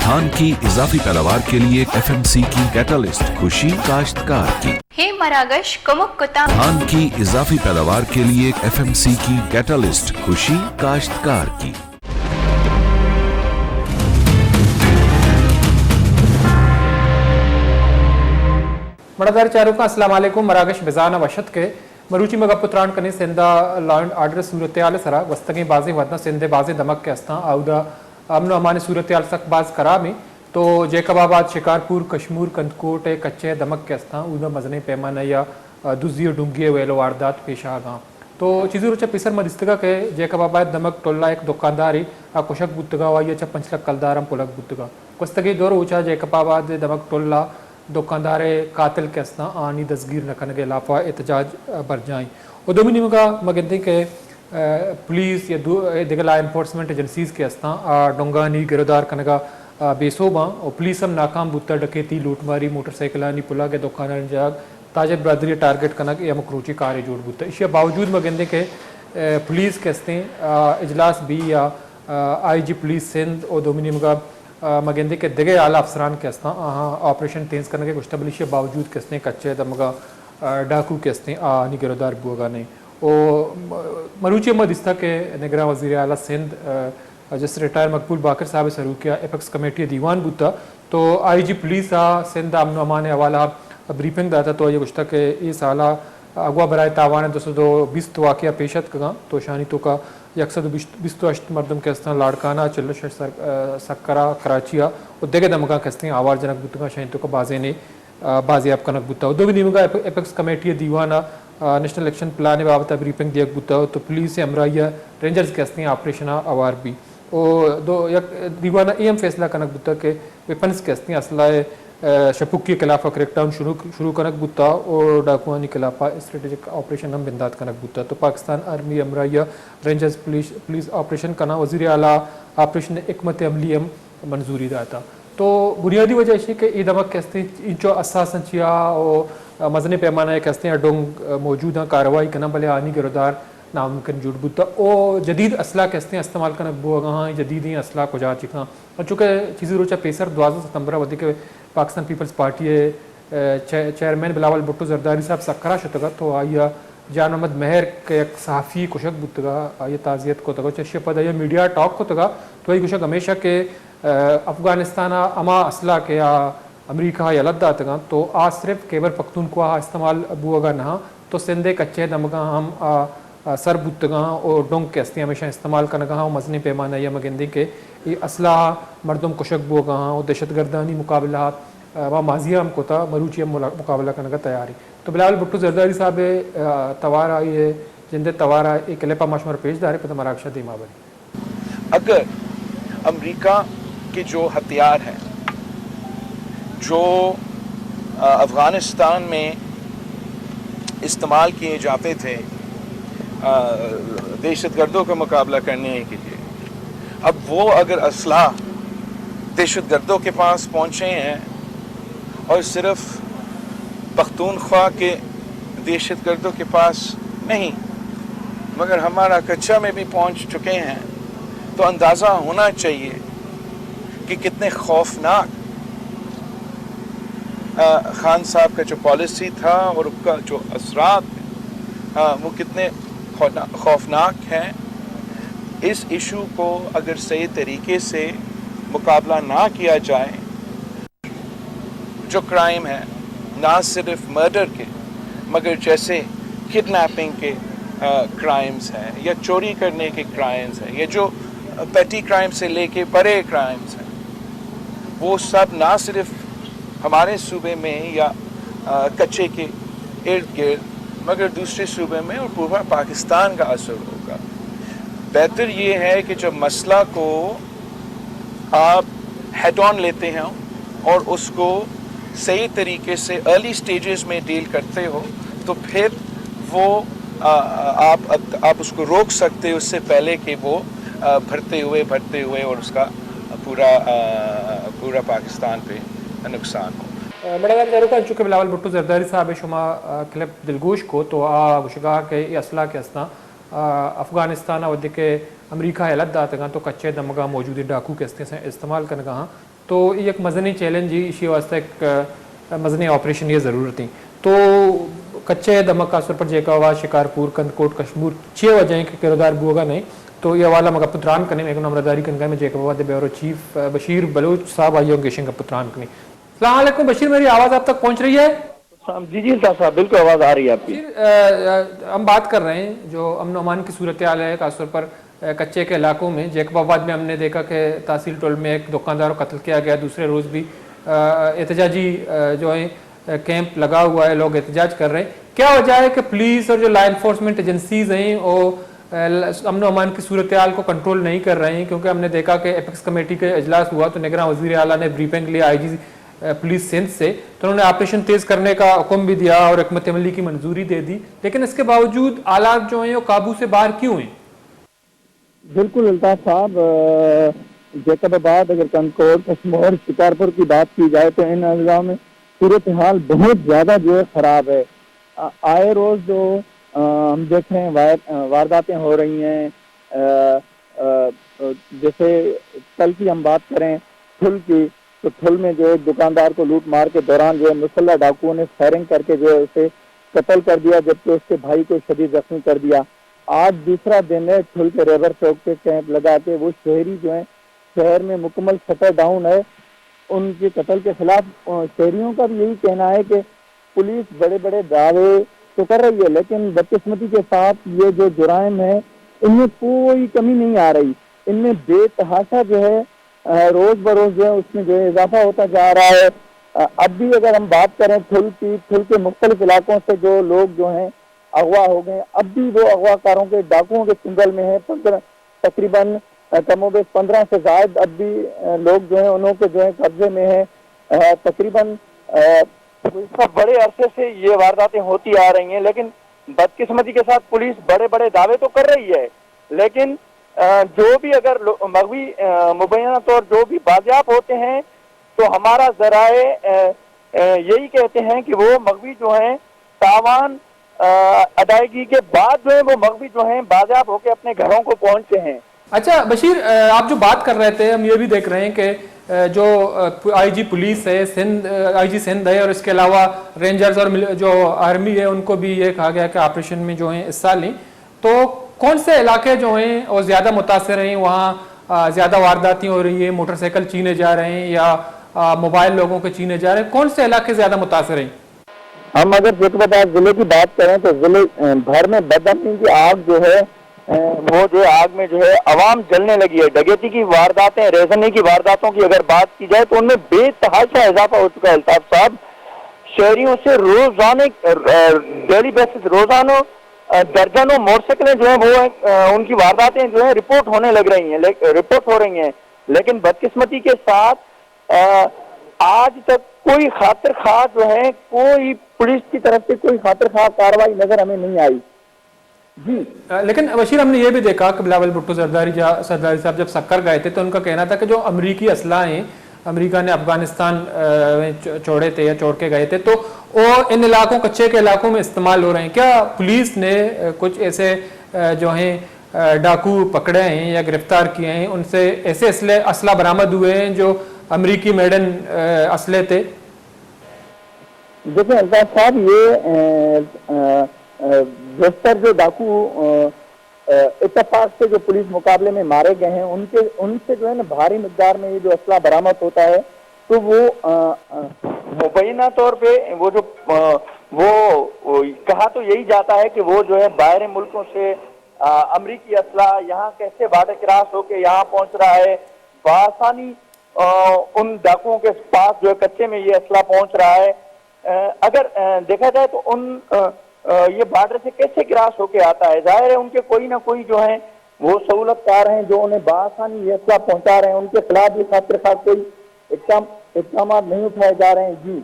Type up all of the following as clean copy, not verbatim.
धान की इजाफी पैदावार के लिए FMC की कैटलिस्ट, खुशी काश्तकार की। हे मरागश कुमुक्कुता। धान की इजाफी पैदावार के लिए FMC की कैटलिस्ट, खुशी काश्तकार की। मड़दार चारों का अस्सलाम वालेकुम। मरागश बिजाना वशत के मरूची मगा पुत्रान कने सिंधा लॉ एंड आर्डर सूरत हाल सरा वस्तगी बाजी वदना सिंधे बाजी दमक के अस्ता आउदा अमन अमान सूरत हाल सक बाज करा में तो जैकबाबाद शिकारपुर कश्मीर कंदकोट कच्चे दमक के अस्ता उदा मजने पैमाना या दुजियो डूंगी वेलो वारदात पेश आगा तो चीज़ रुचा पिसर मरिस्तगा के जैकबाबाद दमक टोल्ला एक दुकानदारी आ कुशक बुतगा वा या पंचलक कलदारम पुलक बुतगा वस्तगी दौर ऊंचा जैकबाबाद दमक टोल्ला दुकानदार कातिल के अस्ना आनी दसगीर नखन के लाफा एहतजाज बर जाएँ और दोमिनी मगा मगंदी के पुलिस या दिगला एनफोर्समेंट एजेंसीज के अस्ना डोंगानी गिरदार कनगा बेसोबा और पुलिस हम नाकाम बुत्ता डकैती लूटमारी मोटरसाइकिलानी पुला के दुकान जाग ताजर बरदरी टारगेट कनक या मकरूची कार जोड़ बुत्ता इसके बावजूद मगंदे के पुलिस के अस्ते इजलास भी या IG पुलिस सिंध और दोमिनी मगा मगेंदे के दिगे आला अफसरान के अस्ता ऑपरेशन तेज करने के कुछ तबलीश बावजूद किसने कच्चे दमगा डाकू के अस्ते आनी गिरदार बुआ नहीं ओ मरूची मदिस्ता के निगरान वज़ीर आला सिंध जैसे रिटायर मकबूल बाकर साहब सरू किया एपेक्स कमेटी दीवान बुता तो IG पुलिस सिंध अमन अमान हवाला ब्रीफिंग दाता तो ये कुछ तक ये साला अगवा बराए तावान 220 वाक़या पेशत का तो शानी तो का 120 मरदम के अस्ता लाड़काना चिल्लश सक्करा कराचिया और देगे दमगा के अस्ते आवार जनक बुतगा शानी तो का बाजे ने बाजियाब कनक बुता दो भी निमगा एपेक्स कमेटी दीवाना नेशनल इलेक्शन प्लान बाबत ब्रीफिंग दिया बुता तो पुलिस से अमराइया रेंजर्स के अस्ते ऑपरेशन आवार भी और दो दीवाना एम फैसला कनक बुता के वेपन्स के अस्ते असला शपुक के खिलाफ क्रैकडाउन शुरू कनक बुता और डाकुआनी के खिलाफ स्ट्रेटेजिक ऑपरेशन हम बिंदात कनक बुता तो पाकिस्तान आर्मी अमराइया रेंजर्स पुलिस ऑपरेशन कना वज़ीर आला ऑपरेशन हिकमत अमली हम मंजूरी दाता तो बुनियादी वजह इसी के ई दमक कहते हैं इंचो असासन चिया और मजने पैमाना कहते हैं डोंग मौजूद हैं कार्रवाई करना भले आनी गिरदार नामुमकिन जुड़ बुता और जदीद असला कहते हैं इस्तेमाल करना बुआ जदीद ही असला को जा चिका और चूँकि चीज़ रोचा पेसर 12 सितंबर वधी के Pakistan Peoples Party chairman Bilawal Bhutto Zardari साहब सकरा शतगा तो आइया जान अहमद मेहर के एक सहाफ़ी कुशक बुतगा आइया ताज़ियत को तगा चश्य पद आइया मीडिया टॉक को तगा तो ये कुशक हमेशा के अफगानिस्तान अमा असला के अमरीका या लद्दा तगा तो आज सिर्फ केबर पख्तूनख्वा इस्तेमाल बुआगा नहा तो सिंधे कच्चे दमगा हम सर बुतगा और डोंग के अस्ती हमेशा इस्तेमाल करना मजनी पैमाना या मगंदी के ये असला मरदम कुशक बुआ और दहशत गर्दानी मुकाबला व माजिया हम कोता मरूची मुकाबला करने का तैयारी तो बिलावल भुट्टो जरदारी साहब तवारा ये जिंदे तवारा एक लेपा मशवर पेश दारे पता मराक्षा दी माबरी अगर अमेरिका के जो हथियार हैं जो अफ़गानिस्तान में इस्तेमाल किए जाते थे दहशतगर्दों का मुकाबला करने के लिए अब वो अगर असला दहशतगर्दों के पास पहुँचे हैं और सिर्फ पख्तूनख्वा के दहशतगर्दों के पास नहीं मगर हमारा कच्चा में भी पहुँच चुके हैं तो अंदाज़ा होना चाहिए कि कितने खौफनाक खान साहब का जो पॉलिसी था और उसका जो असरात वो कितने खौफनाक हैं। इस इशू को अगर सही तरीके से मुकाबला ना किया जाए जो क्राइम है ना सिर्फ मर्डर के मगर जैसे किडनैपिंग के क्राइम्स हैं या चोरी करने के क्राइम्स हैं या जो पेटी क्राइम से लेके बड़े क्राइम्स हैं वो सब ना सिर्फ हमारे सूबे में या कच्चे के इर्द गिर्द मगर दूसरे सूबे में और पूरा पाकिस्तान का असर होगा। बेहतर ये है कि जब मसला को आप हेड ऑन लेते हैं और उसको सही तरीके से अर्ली स्टेजेस में डील करते हो तो फिर वो आप उसको रोक सकते हो उससे पहले कि वो भरते हुए और उसका पूरा पाकिस्तान पे नुकसान हो। मड़ागार जारूका चूँकि बिलावल भुट्टो जरदारी साहब शुमा क्लिप दिलगोश को तो गुशगा के असला के अस्ता अफ़गानिस्तान और के अमरीका हलत दातगा तो कच्चे दमगा मौजूद डाकू के इस्तेमाल करना تو ایک مزنی چیلنج ہی اسی واسطے ایک مزنی آپریشن یہ ضرورت تھی تو کچے دمک کا سر پر جیکا ہوا شکارپور کندکوٹ کشمور 6 وجہیں کہ کردار بوگا نہیں تو یہ والا مگا پتران کرنے میں ایک نمبرداری کنگا میں جیکا ہوا دے بیورو چیف بشیر بلوچ صاحب آئیوں گیشن کا پتران کرنے. السلام علیکم بشیر, میری آواز آپ تک پہنچ رہی ہے؟ جی صاحب بالکل آواز آ رہی ہے آپ کی. ہم بات کر رہے ہیں جو امن و امان کی صورتحال ہے خاص طور پر کچے کے علاقوں میں. جیکب آباد میں ہم نے دیکھا کہ تحصیل ٹول میں ایک دکاندار کو قتل کیا گیا, دوسرے روز بھی احتجاجی جو ہے کیمپ لگا ہوا ہے, لوگ احتجاج کر رہے ہیں. کیا وجہ ہے کہ پولیس اور جو لا انفورسمنٹ ایجنسیز ہیں وہ امن و امان کی صورتحال کو کنٹرول نہیں کر رہے ہیں؟ کیونکہ ہم نے دیکھا کہ ایپیکس کمیٹی کا اجلاس ہوا تو نگراں وزیر اعلیٰ نے بریفنگ لیا آئی جی پولیس سندھ سے, تو انہوں نے آپریشن تیز کرنے کا حکم بھی دیا اور حکمت عملی کی منظوری دے دی, لیکن اس کے باوجود حالات جو ہیں وہ قابو سے باہر کیوں ہیں؟ بالکل الطاف صاحب, جیکب آباد اگر کنکوٹ کشمور شکارپور کی بات کی جائے تو ان اضلاع میں صورتحال بہت زیادہ جو ہے خراب ہے. آئے روز جو ہم دیکھ رہے ہیں وارداتیں ہو رہی ہیں. جیسے کل کی ہم بات کریں پھل کی, تو پھل میں جو ہے دکاندار کو لوٹ مار کے دوران جو ہے مسلح ڈاکوؤں نے فائرنگ کر کے جو ہے اسے قتل کر دیا, جبکہ اس کے بھائی کو شدید زخمی کر دیا. آج دوسرا دن ہے پھل کے ریور چوک پہ کیمپ لگا کے وہ شہری جو ہیں شہر میں مکمل شٹر ڈاؤن ہے ان کے قتل کے خلاف. شہریوں کا بھی یہی کہنا ہے کہ پولیس بڑے بڑے دعوے تو کر رہی ہے, لیکن بدقسمتی کے ساتھ یہ جو جرائم ہے ان میں کوئی کمی نہیں آ رہی. ان میں بے تحاشا جو ہے روز بروز جو ہے اس میں جو ہے اضافہ ہوتا جا رہا ہے. اب بھی اگر ہم بات کریں پھل کے مختلف علاقوں سے جو لوگ جو ہیں اغوا ہو گئے, اب بھی وہ اغوا کاروں کے ڈاکوؤں کے چنگل میں ہیں. تقریباً کم و بیش 15 سے زائد اب بھی لوگ جو ہیں انہوں کے جو ہے قبضے میں ہیں. تقریباً بڑے عرصے سے یہ وارداتیں ہوتی آ رہی ہیں, لیکن بدقسمتی کے ساتھ پولیس بڑے بڑے دعوے تو کر رہی ہے, لیکن جو بھی اگر مغوی مبینہ طور جو بھی بازیاب ہوتے ہیں تو ہمارا ذرائع یہی کہتے ہیں کہ وہ مغوی جو ہیں تاوان ادائیگی کے بعد جو ہے وہ مغوی جو ہیں بازیاب ہو کے اپنے گھروں کو پہنچتے ہیں. اچھا بشیر, آپ جو بات کر رہے تھے ہم یہ بھی دیکھ رہے ہیں کہ جو آئی جی پولیس ہے سندھ, آئی جی سندھ ہے, اور اس کے علاوہ رینجرز اور جو آرمی ہے ان کو بھی یہ کہا گیا کہ آپریشن میں جو ہیں حصہ لیں. تو کون سے علاقے جو ہیں اور زیادہ متاثر ہیں, وہاں زیادہ وارداتیں ہو رہی ہیں, موٹر سائیکل چینے جا رہے ہیں یا موبائل لوگوں کے چینے جا رہے ہیں, کون سے علاقے زیادہ متاثر ہیں؟ ہم اگر جیکب آباد ضلع کی بات کریں تو ضلع بھر میں بدامنی کی آگ جو ہے وہ جو آگ میں جو ہے عوام جلنے لگی ہے. ڈکیتی کی وارداتیں, ریزنے کی وارداتوں کی اگر بات کی جائے تو ان میں بے تحاشا اضافہ ہو چکا ہے. الطاف صاحب, شہریوں سے روزانہ ڈیلی بیسس روزانہ درجنوں موٹر سائیکلیں جو ہیں وہ ان کی وارداتیں جو ہیں رپورٹ ہو رہی ہیں, لیکن بدقسمتی کے ساتھ آج تک کوئی خاطر خواہ جو ہے کوئی پولیس کی طرف سے کوئی خاطر خواہ کارروائی نظر ہمیں نہیں آئی. جی لیکن بشیر, ہم نے یہ بھی دیکھا کہ بلاول بھٹو سرداری صاحب جب سکر گئے تھے تو ان کا کہنا تھا کہ جو امریکی اسلحہ ہیں امریکہ نے افغانستان میں چھوڑے تھے یا چھوڑ کے گئے تھے تو وہ ان علاقوں کچے کے علاقوں میں استعمال ہو رہے ہیں. کیا پولیس نے کچھ ایسے جو ہیں ڈاکو پکڑے ہیں یا گرفتار کیے ہیں, ان سے ایسے اسلحہ برآمد ہوئے ہیں جو امریکی میڈن اسلحے تھے؟ دیکھیں الطاف صاحب, یہ بیشتر جو ڈاکو اتفاق سے جو پولیس مقابلے میں مارے گئے ہیں ان سے جو ہے نا بھاری مقدار میں یہ جو اسلحہ برآمد ہوتا ہے تو وہ مبینہ طور پہ وہ کہا تو یہی جاتا ہے کہ وہ جو ہے باہر ملکوں سے امریکی اسلحہ یہاں کیسے بارڈر کراس ہو کے یہاں پہنچ رہا ہے, بآسانی ان ڈاکوؤں کے پاس جو ہے کچے میں یہ اسلحہ پہنچ رہا ہے. اگر دیکھا جائے تو یہ بارڈر سے کیسے کراس ہو کے آتا ہے, ظاہر ہے ان کے کوئی نہ کوئی جو ہیں وہ سہولت کار ہیں جو انہیں بآسانی یہ اسلحہ پہنچا رہے ہیں, ان کے خلاف بھی خاطر خواہ کوئی اقدامات نہیں اٹھائے جا رہے ہیں. جی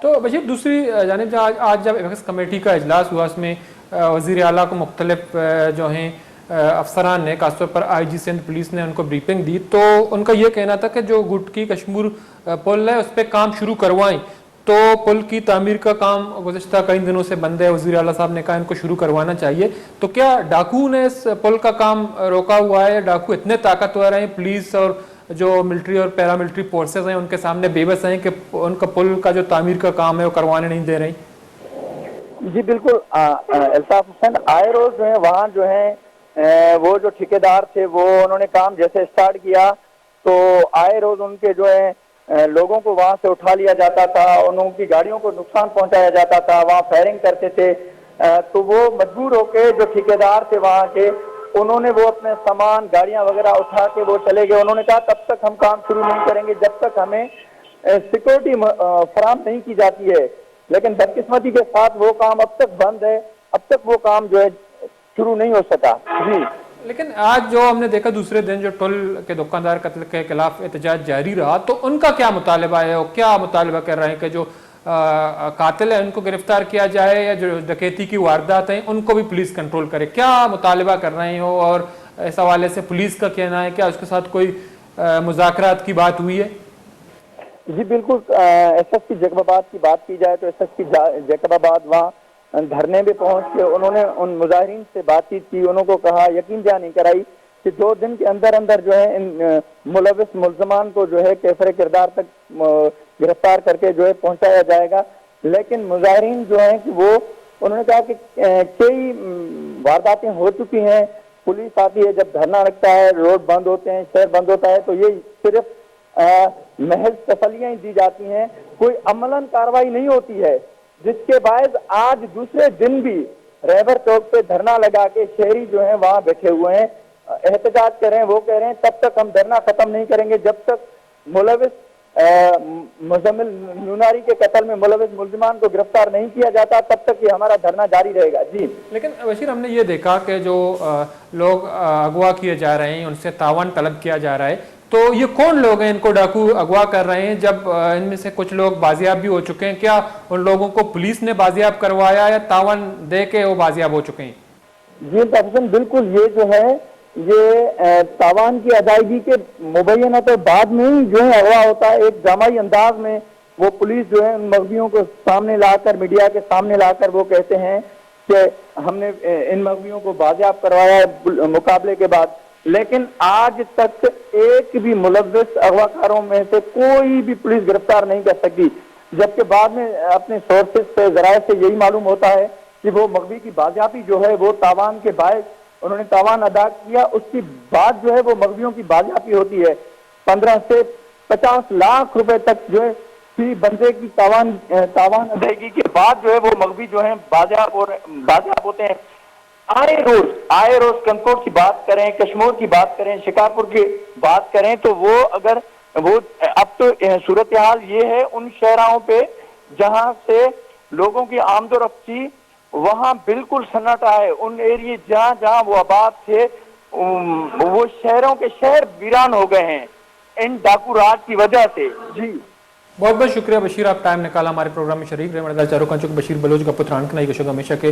تو بشیر, دوسری جانب آج جب ایپیکس کمیٹی کا اجلاس ہوا اس میں وزیر اعلیٰ کو مختلف جو ہیں افسران نے خاص طور پر آئی جی سندھ پولیس نے ان کو بریفنگ دی تو ان کا یہ کہنا تھا کہ جو گٹکی کشمور پل ہے اس پہ کام شروع کروائیں. تو پل کی تعمیر کا کام گزشتہ کئی دنوں سے بند ہے, وزیر اعلیٰ صاحب نے کہا ان کو شروع کروانا چاہیے. تو کیا ڈاکو نے اس پل کا کام روکا ہوا ہے؟ ڈاکو اتنے طاقتور ہیں, پولیس اور जो मिलिट्री और पैरामिलिट्री फोर्सेस हैं उनके सामने बेबस हैं कि उनका पुल का जो तामीर का काम है वो करवाने नहीं दे रही? जी बिल्कुल अल्ताफ हुसैन, आए रोज जो है वहाँ जो है वो जो ठेकेदार थे वो उन्होंने काम जैसे स्टार्ट किया तो आए रोज उनके जो है लोगों को वहाँ से उठा लिया जाता था, उनकी गाड़ियों को नुकसान पहुंचाया जाता था, वहाँ फायरिंग करते थे। तो वो मजबूर होके जो ठेकेदार थे वहाँ के, उन्होंने वो अपने सामान गाड़ियां वगैरह उठा के वो चले गए। उन्होंने कहा तब तक हम काम शुरू नहीं करेंगे जब तक हमें सिक्योरिटी फराहम नहीं की जाती है। लेकिन बदकिस्मती के साथ वो काम अब तक बंद है, अब तक वो काम जो है शुरू नहीं हो सका। जी लेकिन आज जो हमने देखा दूसरे दिन जो टोल के दुकानदार कत्ल के खिलाफ एहतजाज जारी रहा, तो उनका क्या मुतालबा है और क्या मुतालबा कर रहे हैं कि जो कातिल है उनको गिरफ्तार किया जाए या जो डकैती की वारदात है उनको भी पुलिस कंट्रोल करे? क्या मुतालबा कर रहे हो और इस हवाले से पुलिस का कहना है, क्या उसके साथ कोई मुज़ाकरात की बात हुई है? जी बिल्कुल, एसएसपी जैकबाबाद की बात की जाए तो एसएसपी जैकबाबाद वहाँ धरने में पहुंच के उन्होंने उन मुजाहिरीन से बातचीत की, उनको कहा, यकीन दहानी कराई कि 2 दिन के अंदर अंदर जो है इन मुलविस मुल्ज़मान को जो है कैफरे किरदार तक गिरफ्तार करके जो है पहुंचाया जाएगा। लेकिन मुजाहिरीन जो है कि वो उन्होंने कहा कि कई वारदातें हो चुकी हैं, पुलिस आती है जब धरना लगता है, रोड बंद होते हैं, शहर बंद होता है, तो ये सिर्फ महज तसलियां ही दी जाती हैं, कोई अमलन कार्रवाई नहीं होती है, जिसके बाद आज दूसरे दिन भी रहबर चौक पे धरना लगा के शहरी जो है वहाँ बैठे हुए हैं, एहतजाज कर रहे हैं। वो कह रहे हैं तब तक हम धरना खत्म नहीं करेंगे जब तक मुलविस मुजम्मिल नुनारी के कत्ल में मुलविस मुल्ज़िमान को गिरफ्तार नहीं किया जाता, तब तक ये हमारा धरना जारी रहेगा। जी लेकिन बशीर, हमने ये देखा कि जो लोग अगवा किए जा रहे हैं उनसे तावन तलब किया जा रहा है, तो ये कौन लोग हैं इनको डाकू अगवा कर रहे हैं? जब इनमें से कुछ लोग बाजियाब भी हो चुके हैं, क्या उन लोगों को पुलिस ने बाजियाब करवाया या तावन दे के वो बाजियाब हो चुके हैं? जी तफसन बिल्कुल, ये जो है ये तावान की अदायगी के मुबैना तो बाद में ही जो है अगवा होता है। एक ड्रामाई अंदाज में वो पुलिस जो है उन मगवियों को सामने लाकर, मीडिया के सामने लाकर वो कहते हैं कि हमने इन मगवियों को बाजियाब करवाया मुकाबले के बाद। लेकिन आज तक एक भी मुलव्विस अगवाकारों में से कोई भी पुलिस गिरफ्तार नहीं कर सकती, जबकि बाद में अपने सोर्सेज से, जराये से यही मालूम होता है कि वो मगवी की बाजियाबी जो है वो तावान के बायस उन्होंने तावान अदा किया, उसकी बाद जो है वो मगवियों की बाजियाबी होती है। 15 से 50 लाख रुपए तक जो है फी बंदे की तावान अदायगी के बाद जो है वो मगवी जो है बाजियाब होते हैं। आए रोज कंकोट की बात करें, कश्मीर की बात करें, शिकारपुर की बात करें, तो वो अगर वो अब तो सूरत हाल ये है उन शहरों पे जहां से लोगों की आमदोरफ्ती वहां बिल्कुल सन्नाटा है। उन एरिया जहां वो आबाद थे वो शहरों के शहर वीरान हो गए हैं इन डाकू राज की वजह से। जी बहुत बहुत शुक्रिया बशीर, आप टाइम निकाला हमारे प्रोग्राम में शरीक रहे। मर्दार चारों का चूँकि बशीर बलोच का पुत्रान कनाई कशोग हमेशा के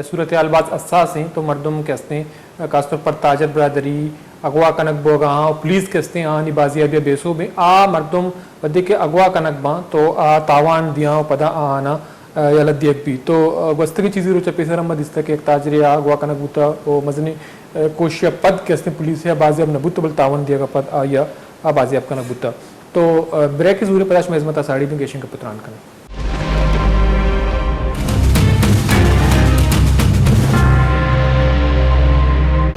सूरत हाल बात असास हैं, तो मरदम के हस्ते खासतौर पर ताजर बरदरी अगवा कनक बोगा पुलिस के हस्ते हाँ बाजियाबी बेसो में आ मरदम वधी के अगवा कनक बा तो आ तावान दिया पदा आना या लद्दियक भी तो वस्त की चीज़ें रोचा पेसर अहमद इस तक एक ताजरे अगवा कनक बूता वो मजने कोशिया पद के हस्ते पुलिस या बाजियाब नबूत बल तावन दिया का पद आ या आ बाजियाब कनक बूता तो ब्रेक जूर पदाश में अजमत साड़ी भी गेशिंग का पुत्रान करें।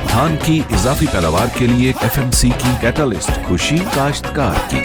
धान की इजाफी पैदावार के लिए FMC की कैटलिस्ट खुशी काश्तकार की।